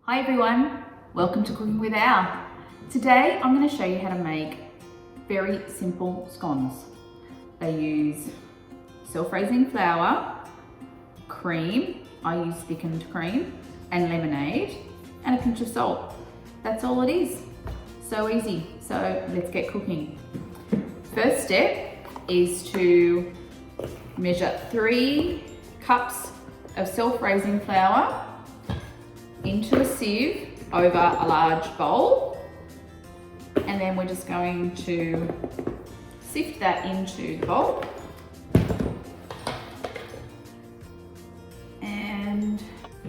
Hi everyone, welcome to Cooking with Al. Today I'm going to show you how to make very simple scones. They use self-raising flour, cream, I use thickened cream, and lemonade, and a pinch of salt. That's all it is. So easy. So let's get cooking. First step is to measure 3 cups of self-raising flour into a sieve over a large bowl, and then we're just going to sift that into the bowl. And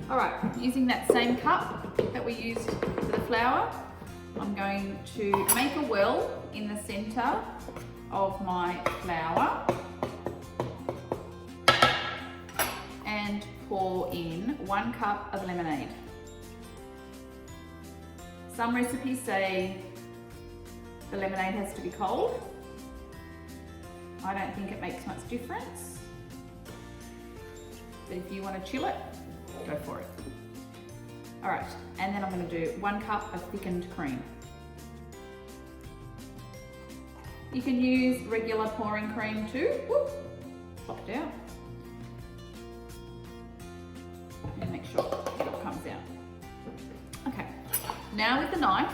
all right, using that same cup that we used for the flour, I'm going to make a well in the center of my flour and pour in 1 cup of lemonade. Some recipes say the lemonade has to be cold. I don't think it makes much difference. But if you want to chill it, go for it. All right, and then I'm going to do 1 cup of thickened cream. You can use regular pouring cream too. Whoop, popped out. And make sure it all comes out. Okay. Now with the knife,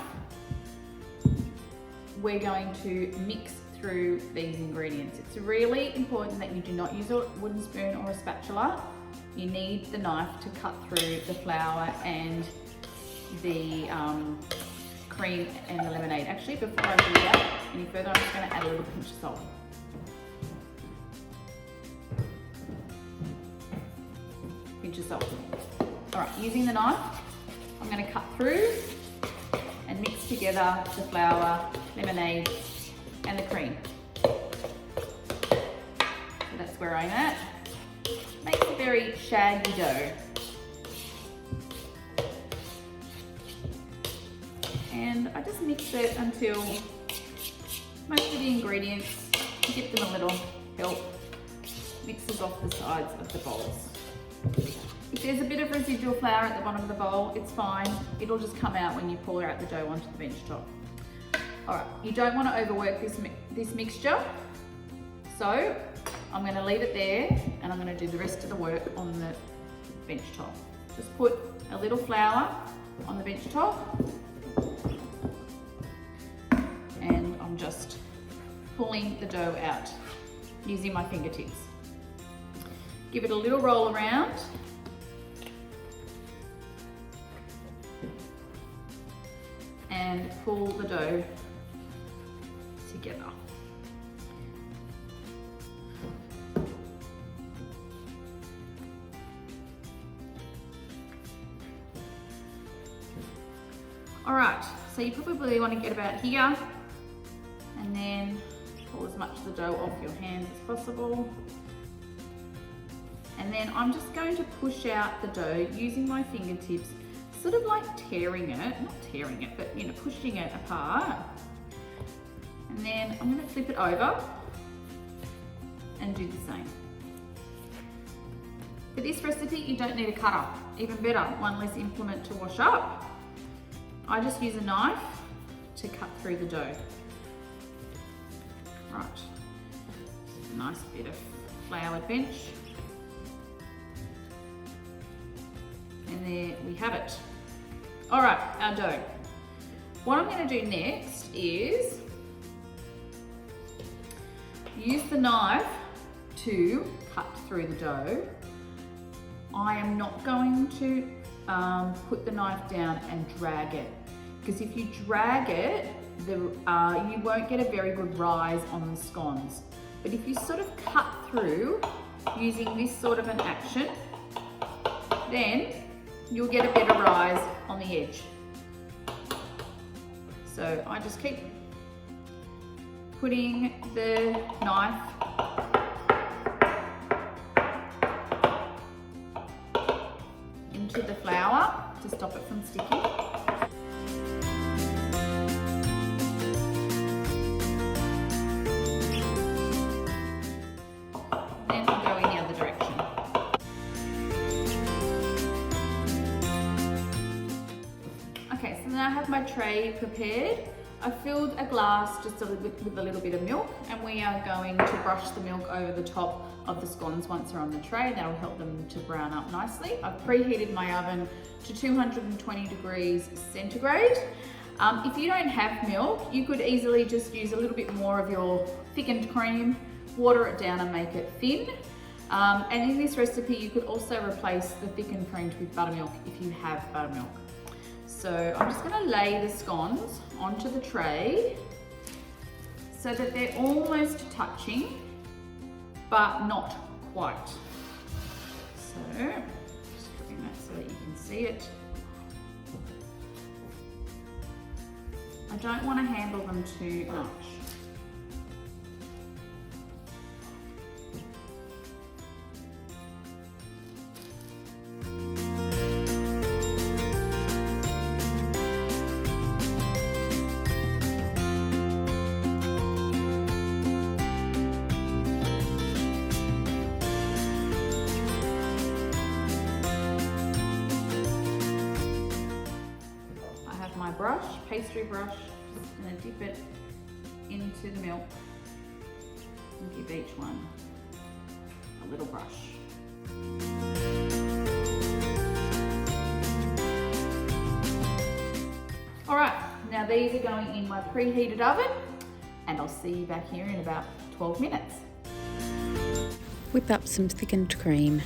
we're going to mix through these ingredients. It's really important that you do not use a wooden spoon or a spatula. You need the knife to cut through the flour and the cream and the lemonade. Actually, before I do that any further, I'm just going to add a little pinch of salt. Pinch of salt. All right, using the knife, I'm going to cut through and mix together the flour, lemonade, and the cream. So that's where I'm at. Makes a very shaggy dough. And I just mix it until most of the ingredients, give them a little help, mixes off the sides of the bowls. If there's a bit of residual flour at the bottom of the bowl, it's fine. It'll just come out when you pour out the dough onto the bench top. All right, you don't want to overwork this mixture. So I'm going to leave it there and I'm going to do the rest of the work on the bench top. Just put a little flour on the bench top and I'm just pulling the dough out using my fingertips. Give it a little roll around. And pull the dough together. All right, so you probably want to get about here and then pull as much of the dough off your hands as possible. And then I'm just going to push out the dough using my fingertips, sort of like tearing it, not tearing it, but you know, pushing it apart. And then I'm going to flip it over and do the same. For this recipe, you don't need a cutter. Even better, one less implement to wash up. I just use a knife to cut through the dough. Right, a nice bit of floured bench. And there we have it. All right, our dough. What I'm going to do next is use the knife to cut through the dough. I am not going to put the knife down and drag it, because if you drag it, you won't get a very good rise on the scones. But if you sort of cut through using this sort of an action, then you'll get a better rise on the edge. So I just keep putting the knife into the flour to stop it from sticking. Then I'll go in the other direction. have my tray prepared. I filled a glass just a little bit with a little bit of milk, and we are going to brush the milk over the top of the scones once they're on the tray. That'll help them to brown up nicely. I've preheated my oven to 220 degrees centigrade. If you don't have milk, you could easily just use a little bit more of your thickened cream, water it down and make it thin. And in this recipe, you could also replace the thickened cream with buttermilk if you have buttermilk. So I'm just gonna lay the scones onto the tray so that they're almost touching, but not quite. So just doing that so that you can see it. I don't want to handle them too much. My brush, pastry brush, just going to dip it into the milk and give each one a little brush. Alright, now these are going in my preheated oven, and I'll see you back here in about 12 minutes. Whip up some thickened cream.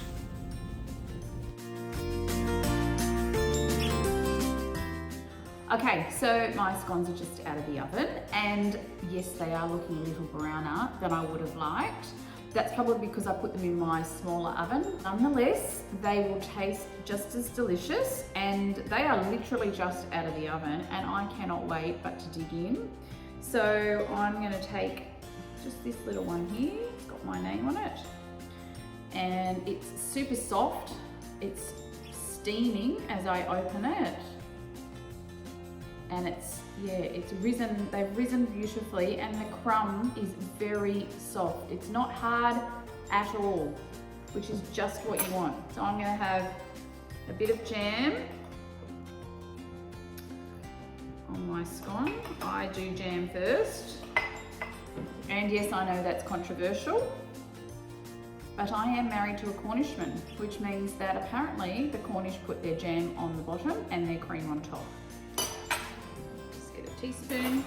Okay, so my scones are just out of the oven, and yes, they are looking a little browner than I would have liked. That's probably because I put them in my smaller oven. Nonetheless, they will taste just as delicious, and they are literally just out of the oven, and I cannot wait but to dig in. So I'm gonna take just this little one here. It's got my name on it, and it's super soft. It's steaming as I open it. And they've risen beautifully, and the crumb is very soft. It's not hard at all, which is just what you want. So I'm gonna have a bit of jam on my scone. I do jam first. And yes, I know that's controversial, but I am married to a Cornishman, which means that apparently the Cornish put their jam on the bottom and their cream on top. Teaspoon.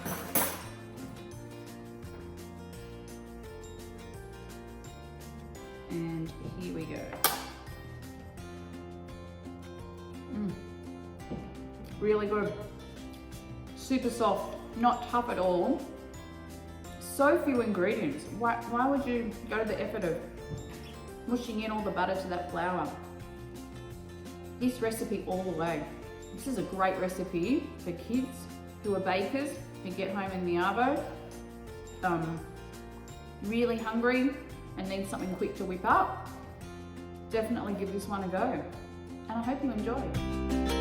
And here we go. Really good. Super soft, not tough at all. So few ingredients. Why would you go to the effort of mushing in all the butter to that flour? This recipe all the way. This is a great recipe for kids who are bakers, who get home in the arvo, really hungry and need something quick to whip up. Definitely give this one a go. And I hope you enjoy.